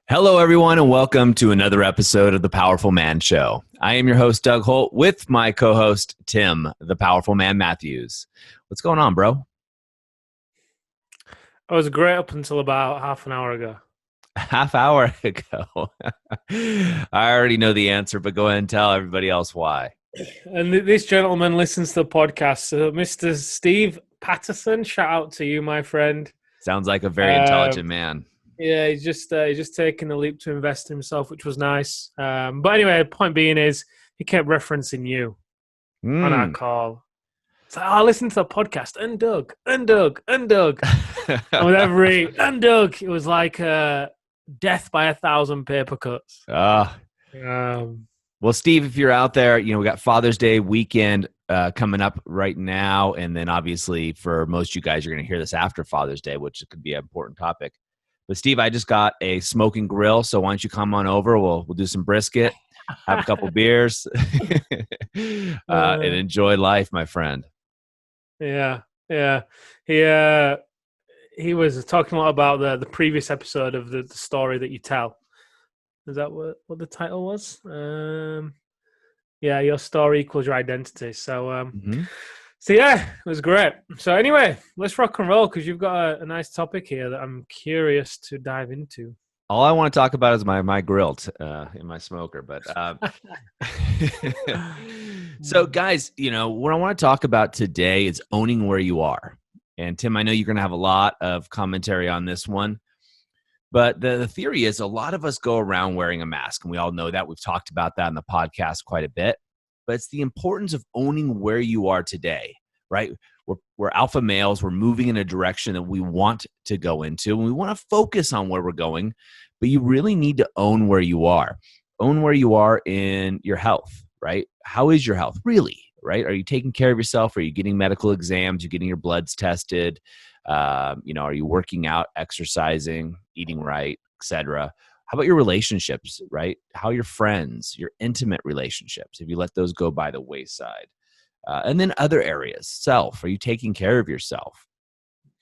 Hello, everyone, and welcome to another episode of The Powerful Man Show. I am your host, Doug Holt, with my co-host, Tim, the Powerful Man Matthews. What's going on, bro? I was great up until about half an hour ago. Half hour ago. I already know the answer, but go ahead and tell everybody else why. And this gentleman listens to the podcast. So Mr. Steve Patterson, shout out to you, my friend. Sounds like a very Um, intelligent man. yeah, he's just taking the leap to invest in himself, which was nice. But anyway, the point being is he kept referencing you on our call. It's like, oh, listen to the podcast, and Doug. And with every and Doug, it was like death by 1,000 paper cuts. Ah, Um, well, Steve, if you're out there, we got Father's Day weekend coming up right now. And then obviously for most of you guys, you're going to hear this after Father's Day, which could be an important topic. But Steve, I just got a smoking grill. So why don't you come on over? We'll do some brisket, have a couple beers, and enjoy life, my friend. Yeah. He was talking a lot about the previous episode of the story that you tell. Is that what the title was? Yeah, your story equals your identity. So so yeah, it was great. So anyway, let's rock and roll because you've got a nice topic here that I'm curious to dive into. All I want to talk about is my grill in my smoker. But so, guys, what I want to talk about today is owning where you are. And Tim, I know you're going to have a lot of commentary on this one. But the theory is a lot of us go around wearing a mask, and we all know that. We've talked about that in the podcast quite a bit. But it's the importance of owning where you are today, right? We're alpha males. We're moving in a direction that we want to go into, and we want to focus on where we're going. But you really need to own where you are. Own where you are in your health, right? How is your health really, right? Are you taking care of yourself? Are you getting medical exams? Are you getting your bloods tested? Are you working out, exercising, eating right, etc.? How about your relationships, right? How are your friends, your intimate relationships? Have you let those go by the wayside? And then other areas, self. Are you taking care of yourself?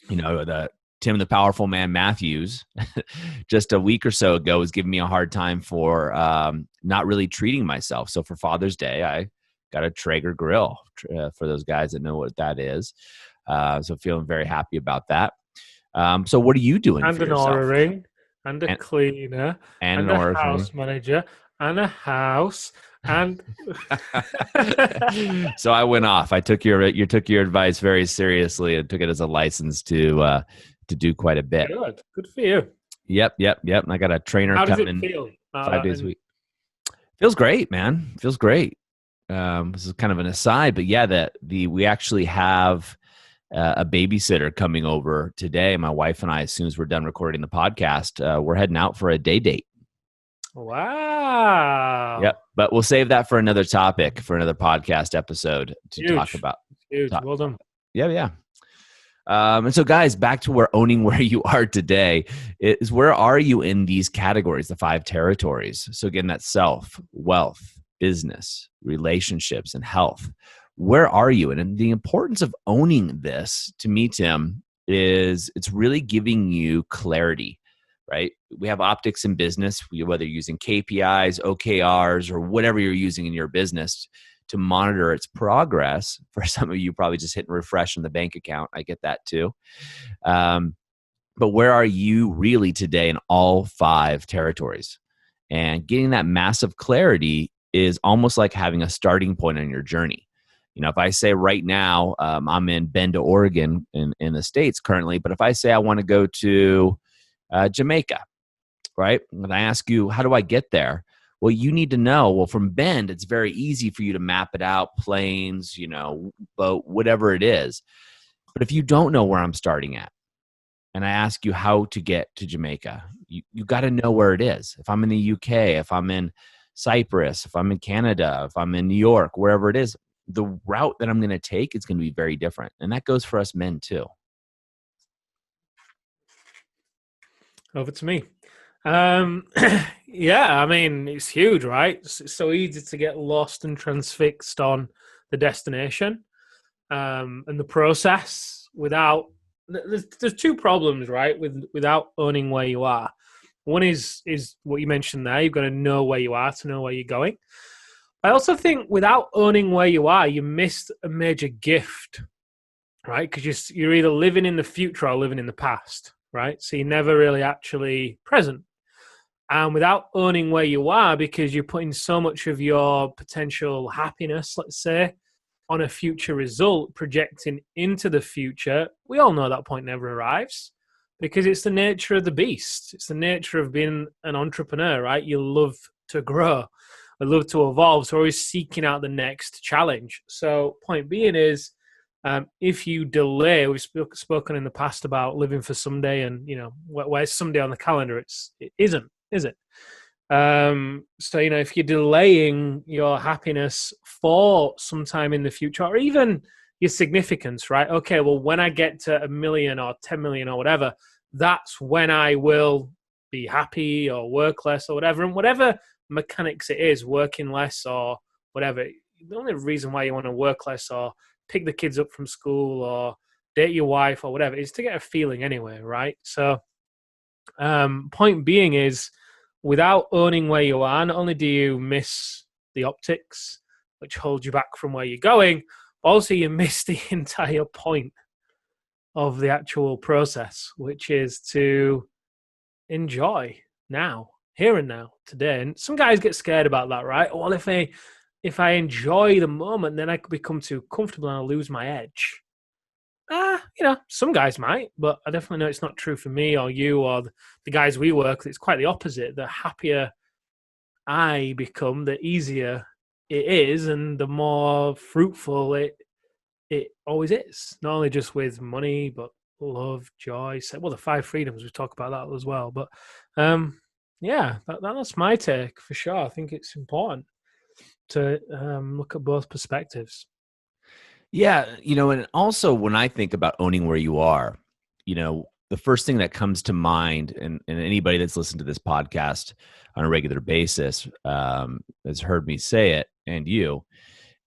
Tim, the Powerful Man Matthews, just a week or so ago, was giving me a hard time for not really treating myself. So for Father's Day, I got a Traeger grill for those guys that know what that is. So feeling very happy about that. So what are you doing And for an yourself? Oura ring, and a cleaner, And and an a Oura ring. house manager, and a house, and So I went off. You took your advice very seriously and took it as a license to do quite a bit. good for you. Yep. And I got a trainer How does it coming feel? 5 days a week. Feels great, man. Feels great. This is kind of an aside, but yeah, we actually have a babysitter coming over today. My wife and I, as soon as we're done recording the podcast, we're heading out for a day date. Wow. Yep. But we'll save that for another topic, for another podcast episode to talk about. Huge. Well done. Yeah. And so, guys, back to owning where you are today is where are you in these categories, the 5 territories? So again, that's self, wealth, business, relationships, and health. Where are you? And the importance of owning this, to me, Tim, is it's really giving you clarity, right? We have optics in business, whether you're using KPIs, OKRs, or whatever you're using in your business to monitor its progress. For some of you, probably just hitting refresh in the bank account. I get that too. But where are you really today in all 5 territories? And getting that massive clarity is almost like having a starting point on your journey. If I say right now, I'm in Bend, Oregon in the States currently, but if I say I want to go to Jamaica, right? And I ask you, how do I get there? Well, you need to know, well, from Bend, it's very easy for you to map it out, planes, boat, whatever it is. But if you don't know where I'm starting at, and I ask you how to get to Jamaica, you got to know where it is. If I'm in the UK, if I'm in Cyprus, if I'm in Canada, if I'm in New York, wherever it is, the route that I'm going to take is going to be very different. And that goes for us men too. Over to me. Yeah, I mean, it's huge, right? It's so easy to get lost and transfixed on the destination and the process without. There's 2 problems, right? Without owning where you are. One is what you mentioned there. You've got to know where you are to know where you're going. I also think without owning where you are, you missed a major gift, right? Because you're either living in the future or living in the past, right? So you're never really actually present. And without owning where you are, because you're putting so much of your potential happiness, let's say, on a future result, projecting into the future, we all know that point never arrives because it's the nature of the beast. It's the nature of being an entrepreneur, right? You love to grow, I love to evolve. So we're always seeking out the next challenge. So point being is, if you delay, we've spoken in the past about living for someday, and where's someday on the calendar? It isn't, is it? So if you're delaying your happiness for some time in the future, or even your significance, right? Okay, well, when I get to 1 million or 10 million or whatever, that's when I will be happy or work less or whatever. And whatever mechanics it is, working less or whatever, the only reason why you want to work less or pick the kids up from school or date your wife or whatever is to get a feeling anyway, right? So point being is, without owning where you are, not only do you miss the optics, which hold you back from where you're going, also you miss the entire point of the actual process, which is to enjoy now, here and now, today. And some guys get scared about that, right? Well, if I enjoy the moment, then I could become too comfortable and I'll lose my edge. Some guys might, but I definitely know it's not true for me or you or the guys we work with. It's quite the opposite. The happier I become, the easier it is, and the more fruitful it always is. Not only just with money, but love, joy. Well, the 5 freedoms, we talk about that as well. But that's my take for sure. I think it's important to look at both perspectives. Yeah, and also when I think about owning where you are, the first thing that comes to mind, and anybody that's listened to this podcast on a regular basis has heard me say it, and you,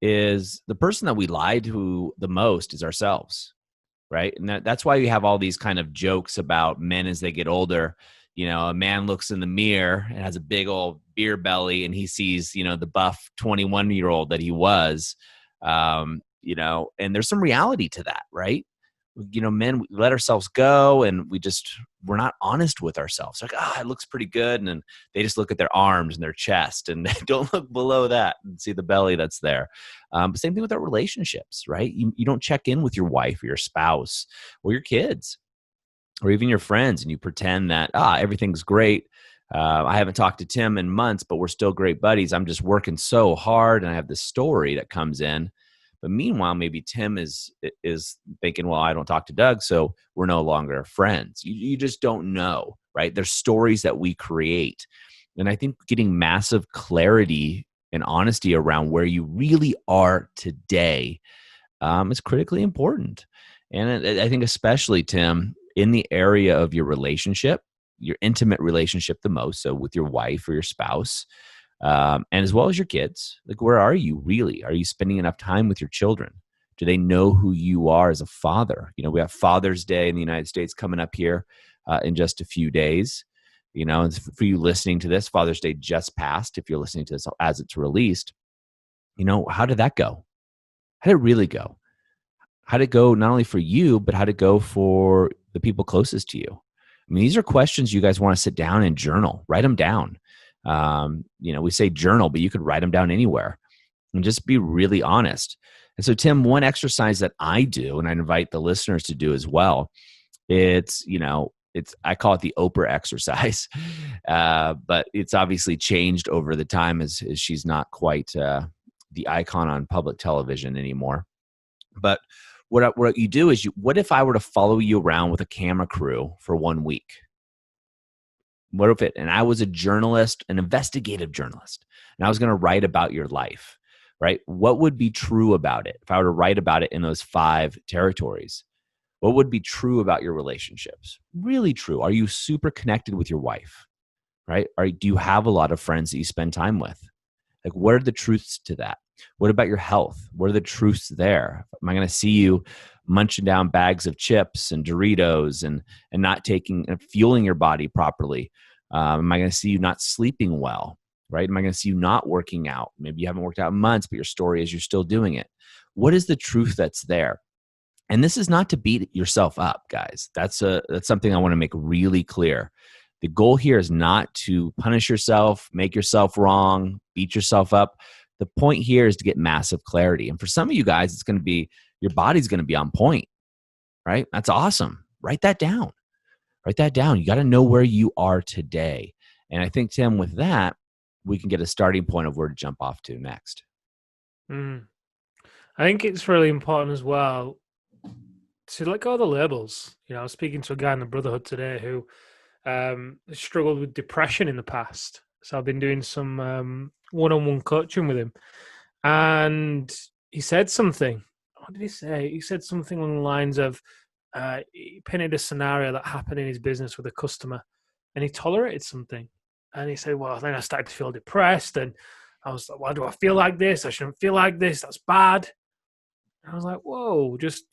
is the person that we lie to the most is ourselves, right? And that's why we have all these kind of jokes about men as they get older. A man looks in the mirror and has a big old beer belly, and he sees, the buff 21-year-old that he was. And there's some reality to that, right? Men, we let ourselves go, and we're not honest with ourselves. Like, it looks pretty good. And then they just look at their arms and their chest and don't look below that and see the belly that's there. Same thing with our relationships, right? You don't check in with your wife or your spouse or your kids or even your friends, and you pretend that, everything's great. I haven't talked to Tim in months, but we're still great buddies. I'm just working so hard, and I have this story that comes in. But meanwhile, maybe Tim is thinking, well, I don't talk to Doug, so we're no longer friends. You just don't know, right? There's stories that we create. And I think getting massive clarity and honesty around where you really are today is critically important. And I think especially, Tim, in the area of your relationship, your intimate relationship the most, so with your wife or your spouse, and as well as your kids, like, where are you really? Are you spending enough time with your children? Do they know who you are as a father? We have Father's Day in the United States coming up here in just a few days. And for you listening to this, Father's Day just passed. If you're listening to this as it's released, how did that go? How did it really go? How did it go not only for you, but how did it go for the people closest to you? I mean, these are questions you guys want to sit down and journal, write them down. We say journal, but you could write them down anywhere and just be really honest. And so, Tim, one exercise that I do, and I invite the listeners to do as well, I call it the Oprah exercise, but it's obviously changed over the time as she's not quite the icon on public television anymore. But what you do is, what if I were to follow you around with a camera crew for 1 week? What if and I was a journalist, an investigative journalist, and I was going to write about your life, right? What would be true about it if I were to write about it in those 5 territories? What would be true about your relationships? Really true. Are you super connected with your wife, right? Do you have a lot of friends that you spend time with? Like, what are the truths to that? What about your health? What are the truths there? Am I going to see you munching down bags of chips and Doritos and not taking and fueling your body properly? Am I going to see you not sleeping well? Right? Am I going to see you not working out? Maybe you haven't worked out in months, but your story is you're still doing it. What is the truth that's there? And this is not to beat yourself up, guys. That's something I want to make really clear. The goal here is not to punish yourself, make yourself wrong, beat yourself up. The point here is to get massive clarity. And for some of you guys, it's going to be your body's going to be on point, right? That's awesome. Write that down. Write that down. You got to know where you are today. And I think, Tim, with that, we can get a starting point of where to jump off to next. I think it's really important as well to let go of the labels. I was speaking to a guy in the Brotherhood today who struggled with depression in the past. So I've been doing some one-on-one coaching with him. And he said something. What did he say? He said something along the lines of, he painted a scenario that happened in his business with a customer, and he tolerated something. And he said, well, then I started to feel depressed, and I was like, why do I feel like this? I shouldn't feel like this. That's bad. And I was like, whoa, just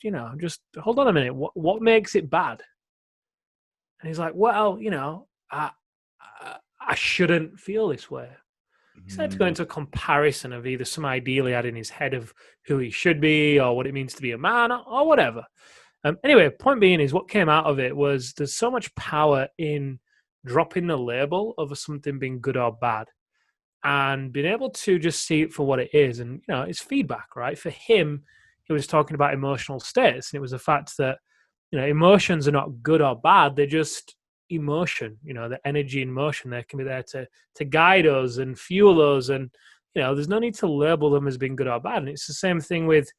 hold on a minute. What makes it bad? And he's like, well, I shouldn't feel this way. He started to go into a comparison of either some ideal he had in his head of who he should be or what it means to be a man or whatever. Anyway, point being is what came out of it was there's so much power in dropping the label of something being good or bad and being able to just see it for what it is. And, it's feedback, right? For him, he was talking about emotional states. And it was the fact that, emotions are not good or bad. They're just emotion, the energy in motion there can be there to guide us and fuel us. And, there's no need to label them as being good or bad. And it's the same thing with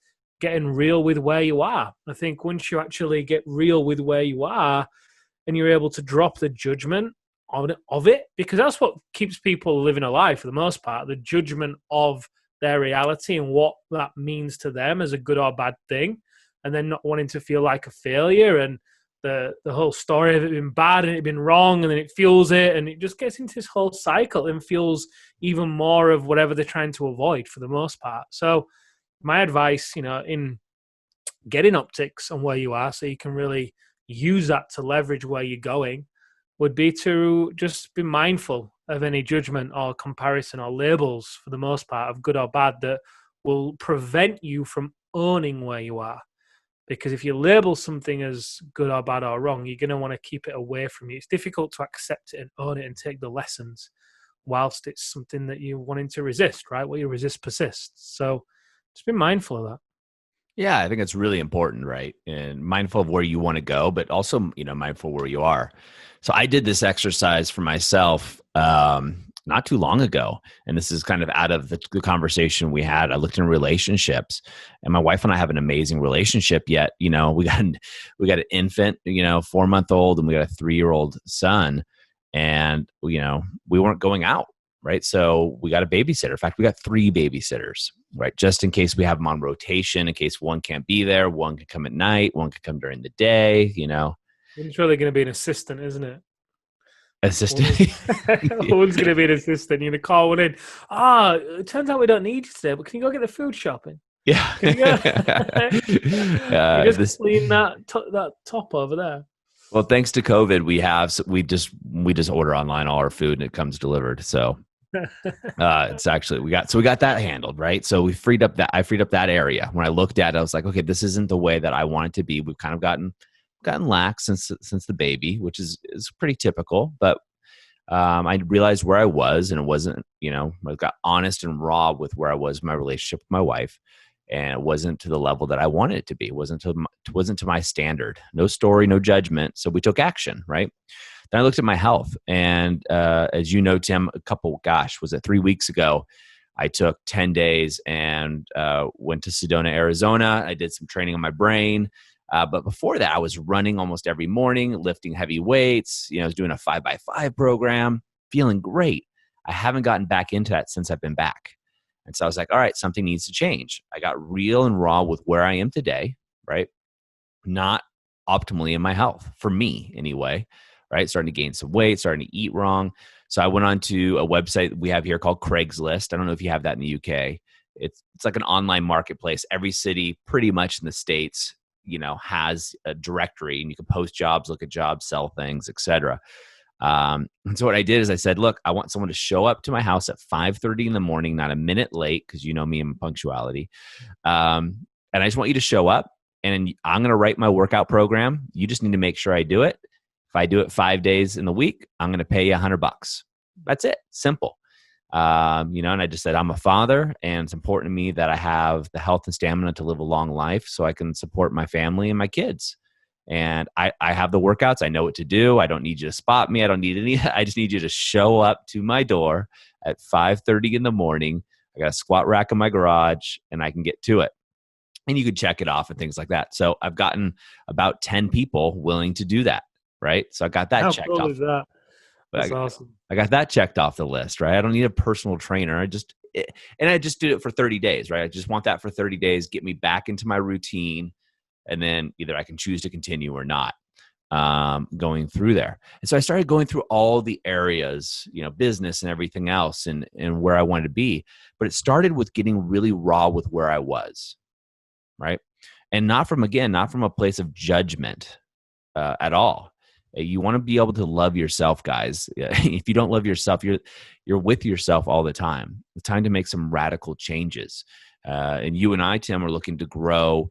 getting real with where you are. I think once you actually get real with where you are and you're able to drop the judgment of it, because that's what keeps people living a life for the most part, the judgment of their reality and what that means to them as a good or bad thing, and then not wanting to feel like a failure and the whole story of it being bad and it being wrong, and then it fuels it, and it just gets into this whole cycle and fuels even more of whatever they're trying to avoid for the most part. So my advice, in getting optics on where you are so you can really use that to leverage where you're going, would be to just be mindful of any judgment or comparison or labels for the most part of good or bad that will prevent you from owning where you are. Because if you label something as good or bad or wrong, you're going to want to keep it away from you. It's difficult to accept it and own it and take the lessons whilst it's something that you're wanting to resist, right? What you resist persists. So just be mindful of that. Yeah, I think it's really important, right? And mindful of where you want to go, but also, mindful where you are. So I did this exercise for myself not too long ago. And this is kind of out of the conversation we had. I looked in relationships, and my wife and I have an amazing relationship, yet, we got an infant, 4-month-old, and we got a 3-year-old son. And, we weren't going out. Right. So we got a babysitter. In fact, we got 3 babysitters, right? Just in case we have them on rotation, in case one can't be there, one can come at night, one can come during the day, It's really going to be an assistant, isn't it? Assistant. One's going to be an assistant. You're going to call one in. It turns out we don't need you today, but can you go get the food shopping? Yeah. Can you go? You just clean that top over there. Well, thanks to COVID, we just order online all our food and it comes delivered. So it's actually we got that handled, right? So I freed up that area. When I looked at it, I was like, okay, this isn't the way that I want it to be. We've kind of gotten lax since the baby, which is pretty typical. But I realized where I was, and it wasn't, I got honest and raw with where I was in my relationship with my wife. And it wasn't to the level that I wanted it to be. It wasn't to my standard. No story, no judgment. So we took action, right? Then I looked at my health. And as you know, Tim, was it 3 weeks ago, I took 10 days and went to Sedona, Arizona. I did some training on my brain. But before that, I was running almost every morning, lifting heavy weights. I was doing a 5x5 program, feeling great. I haven't gotten back into that since I've been back. And so I was like, all right, something needs to change. I got real and raw with where I am today, right? Not optimally in my health, for me anyway, right? Starting to gain some weight, starting to eat wrong. So I went on to a website we have here called Craigslist. I don't know if you have that in the UK. It's like an online marketplace. Every city pretty much in the States, has a directory, and you can post jobs, look at jobs, sell things, etc. And so what I did is I said, look, I want someone to show up to my house at 5:30 in the morning, not a minute late, because you know me and punctuality. And I just want you to show up, and I'm going to write my workout program. You just need to make sure I do it. If I do it 5 days in the week, I'm going to pay you $100. That's it. Simple. And I just said, I'm a father, and it's important to me that I have the health and stamina to live a long life so I can support my family and my kids. And I have the workouts. I know what to do. I don't need you to spot me. I don't need any. I just need you to show up to my door at 5:30 in the morning. I got a squat rack in my garage, and I can get to it. And you could check it off and things like that. So I've gotten about 10 people willing to do that, right? So I got that How checked cool off. is that? That's awesome. I got that checked off the list, right? I don't need a personal trainer. I just did it for 30 days, right? I just want that for 30 days, get me back into my routine. And then either I can choose to continue or not, going through there. And so I started going through all the areas, business and everything else, and where I wanted to be. But it started with getting really raw with where I was, right? And not from a place of judgment at all. You want to be able to love yourself, guys. If you don't love yourself, you're with yourself all the time. It's time to make some radical changes. And you and I, Tim, are looking to grow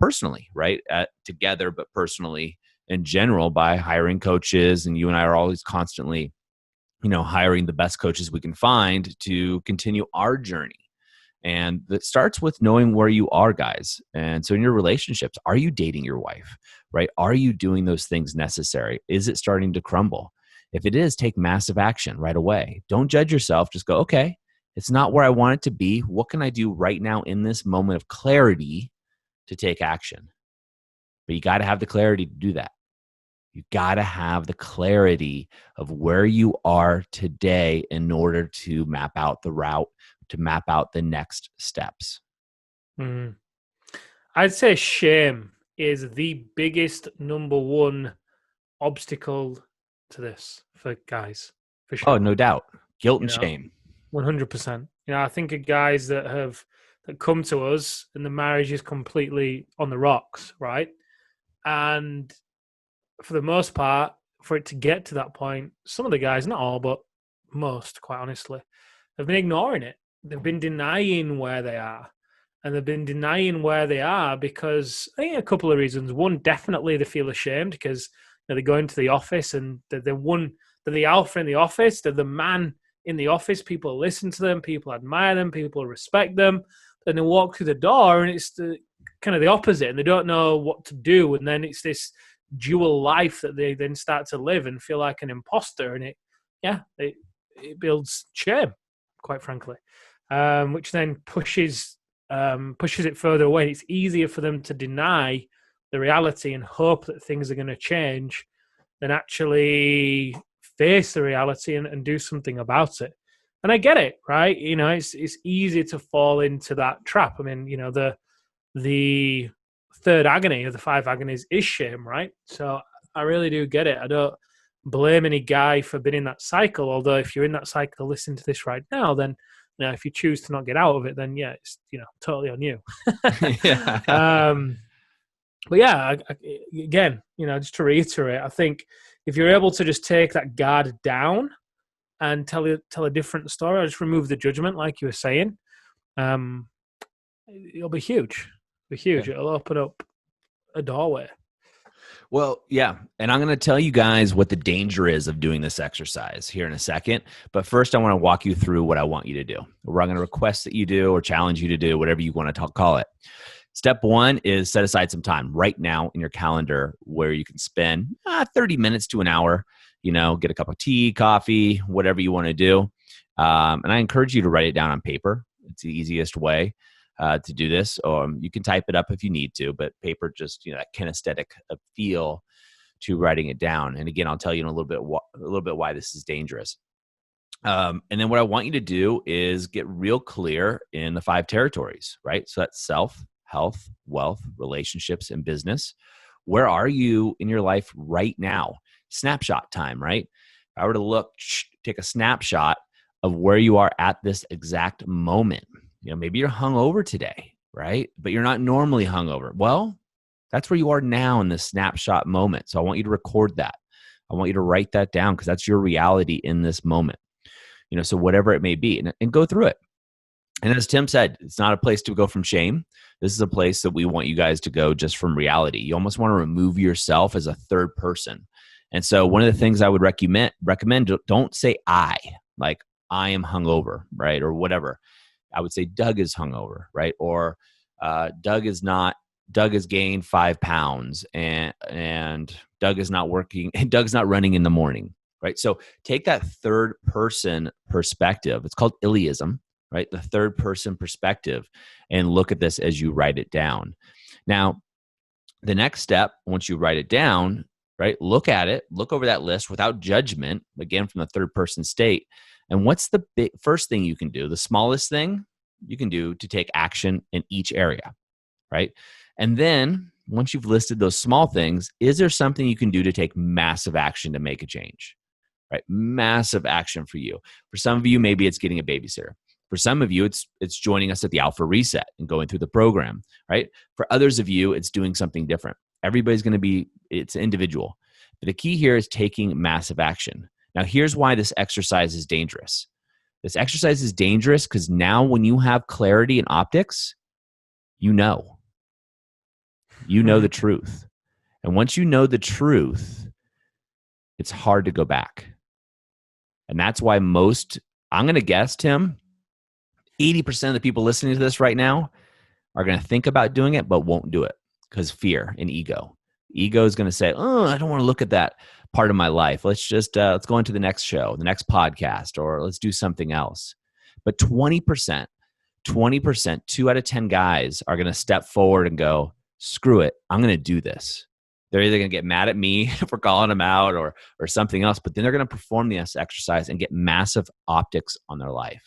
personally, right? Together, but personally in general by hiring coaches. And you and I are always constantly, hiring the best coaches we can find to continue our journey. And that starts with knowing where you are, guys. And so in your relationships, are you dating your wife, right? Are you doing those things necessary? Is it starting to crumble? If it is, take massive action right away. Don't judge yourself. Just go, okay, it's not where I want it to be. What can I do right now in this moment of clarity to take action? But you got to have the clarity to do that. You got to have the clarity of where you are today in order to map out the route, to map out the next steps. I'd say shame is the biggest number one obstacle to this for guys, for sure. Oh, no doubt. Guilt and shame. 100%. I think of guys that come to us and the marriage is completely on the rocks, right? And for the most part, for it to get to that point, some of the guys, not all, but most, quite honestly, have been ignoring it. They've been denying where they are. And they've been denying where they are because I think a couple of reasons. One, definitely they feel ashamed because they go into the office and they're the alpha in the office. They're the man in the office. People listen to them. People admire them. People respect them. Then they walk through the door and it's kind of the opposite, and they don't know what to do. And then it's this dual life that they then start to live and feel like an imposter. And it builds shame, quite frankly, which then pushes it further away. It's easier for them to deny the reality and hope that things are going to change than actually face the reality and do something about it. And I get it, right? It's easy to fall into that trap. I mean, the third agony of the 5 agonies is shame, right? So I really do get it. I don't blame any guy for being in that cycle. Although if you're in that cycle, listen to this right now, then if you choose to not get out of it, then it's totally on you. But again, just to reiterate, I think if you're able to just take that guard down and tell a different story, or just remove the judgment, like you were saying, it'll be huge. It'll open up a doorway. Well, yeah. And I'm going to tell you guys what the danger is of doing this exercise here in a second. But first, I want to walk you through what I want you to do. Or I'm going to request that you do or challenge you to do, whatever you want to call it. Step 1 is set aside some time right now in your calendar where you can spend 30 minutes to an hour, get a cup of tea, coffee, whatever you want to do. And I encourage you to write it down on paper. It's the easiest way to do this. You can type it up if you need to, but paper just, that kinesthetic feel to writing it down. And again, I'll tell you in a little bit why this is dangerous. And then what I want you to do is get real clear in the 5 territories, right? So that's self, health, wealth, relationships, and business. Where are you in your life right now? Snapshot time, right? If I were to take a snapshot of where you are at this exact moment. Maybe you're hungover today, right? But you're not normally hungover. Well, that's where you are now in this snapshot moment. So I want you to record that. I want you to write that down because that's your reality in this moment. So whatever it may be, and go through it. And as Tim said, it's not a place to go from shame. This is a place that we want you guys to go just from reality. You almost want to remove yourself as a third person. And so one of the things I would recommend, don't say I, like I am hungover, right? Or whatever. I would say Doug is hungover, right? Or Doug has gained 5 pounds and Doug is not working, and Doug's not running in the morning, right? So take that third person perspective. It's called Iliism, right? The third person perspective, and look at this as you write it down. Now, the next step, once you write it down, right? Look at it, look over that list without judgment, again, from the third person state. And what's the first thing you can do? The smallest thing you can do to take action in each area, right? And then once you've listed those small things, is there something you can do to take massive action to make a change, right? Massive action for you. For some of you, maybe it's getting a babysitter. For some of you, it's joining us at the Alpha Reset and going through the program, right? For others of you, it's doing something different. Everybody's going to be, it's individual. But the key here is taking massive action. Now, here's why this exercise is dangerous. This exercise is dangerous because now when you have clarity in optics, you know the truth. And once you know the truth, it's hard to go back. And that's why I'm going to guess, Tim, 80% of the people listening to this right now are going to think about doing it, but won't do it because fear and ego. Ego is going to say, oh, I don't want to look at that part of my life. Let's go into the next show, the next podcast, or let's do something else. But 20%, 2 out of 10 guys are going to step forward and go, screw it, I'm going to do this. They're either going to get mad at me for calling them out or something else, but then they're going to perform this exercise and get massive optics on their life,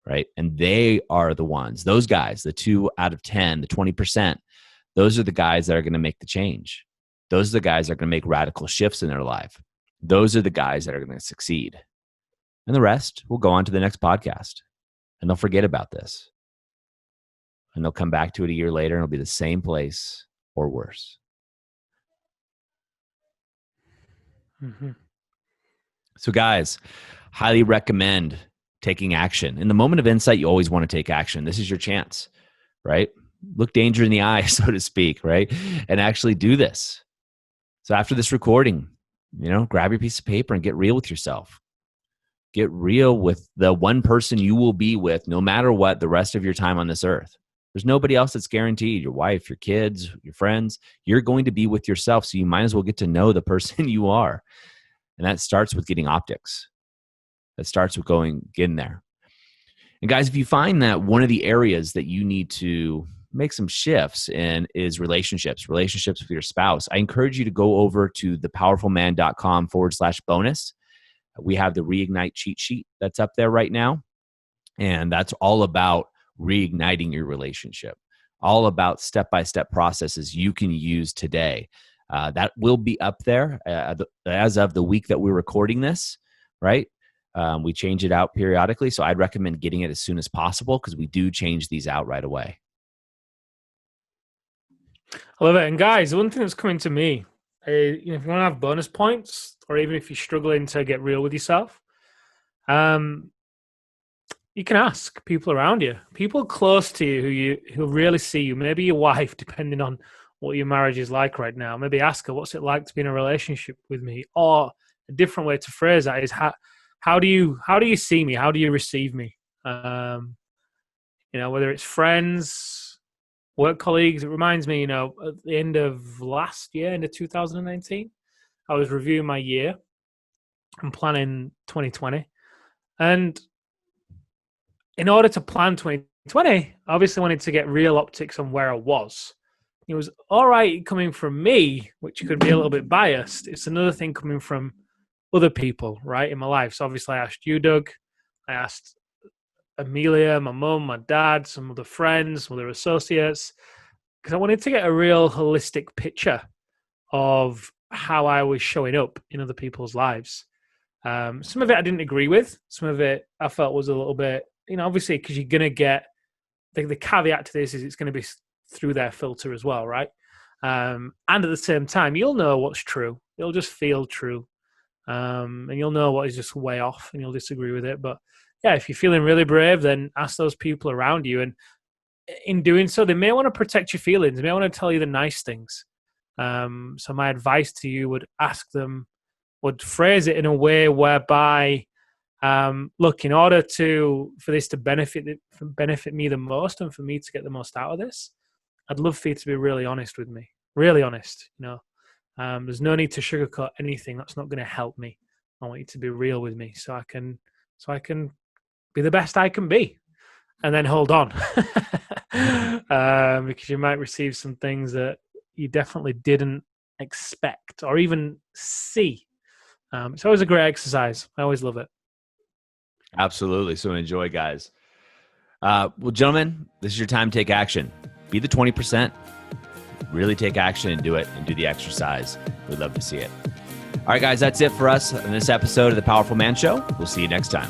right? And they are the ones, those guys, the 2 out of 10, the 20%, those are the guys that are going to make the change. Those are the guys that are going to make radical shifts in their life. Those are the guys that are going to succeed. And the rest will go on to the next podcast. And they'll forget about this. And they'll come back to it a year later and it'll be the same place or worse. Mm-hmm. So guys, highly recommend taking action. In the moment of insight, you always want to take action. This is your chance, right? Look danger in the eye, so to speak, right? And actually do this. So after this recording, grab your piece of paper and get real with yourself. Get real with the one person you will be with no matter what the rest of your time on this earth. There's nobody else that's guaranteed. Your wife, your kids, your friends. You're going to be with yourself, so you might as well get to know the person you are. And that starts with getting optics. That starts with getting there. And guys, if you find that one of the areas that you need to make some shifts in is relationships with your spouse, I encourage you to go over to thepowerfulman.com/bonus. We have the Reignite cheat sheet that's up there right now. And that's all about reigniting your relationship, all about step-by-step processes you can use today. That will be up there as of the week that we're recording this, right? We change it out periodically. So I'd recommend getting it as soon as possible because we do change these out right away. I love it. And guys, one thing that's coming to me, if you want to have bonus points, or even if you're struggling to get real with yourself, you can ask people around you, people close to you who really see you, maybe your wife, depending on what your marriage is like right now. Maybe ask her, what's it like to be in a relationship with me? Or a different way to phrase that is, how do you see me? How do you receive me? Whether it's friends, work colleagues. It reminds me, at the end of last year, end of 2019, I was reviewing my year and planning 2020. And in order to plan 2020, I obviously wanted to get real optics on where I was. It was all right coming from me, which could be a little bit biased. It's another thing coming from other people, right, in my life. So obviously I asked you, Doug. I asked Amelia, my mum, my dad, some other friends, some other associates, because I wanted to get a real holistic picture of how I was showing up in other people's lives. Some of it I didn't agree with. Some of it I felt was a little bit, obviously, because you're going to get, the caveat to this is it's going to be through their filter as well, right? And at the same time, you'll know what's true. It'll just feel true. And you'll know what is just way off and you'll disagree with it. But yeah, if you're feeling really brave, then ask those people around you. And in doing so, they may want to protect your feelings. They may want to tell you the nice things. So my advice to you would phrase it in a way whereby, look, in order for this to benefit me the most and for me to get the most out of this, I'd love for you to be really honest with me, really honest. There's no need to sugarcoat anything. That's not going to help me. I want you to be real with me, so I can be the best I can be, and then hold on, because you might receive some things that you definitely didn't expect or even see. It's always a great exercise. I always love it. Absolutely. So enjoy, guys. Well, gentlemen, this is your time to take action. Be the 20%. Really take action and do it and do the exercise. We'd love to see it. All right, guys, that's it for us in this episode of The Powerful Man Show. We'll see you next time.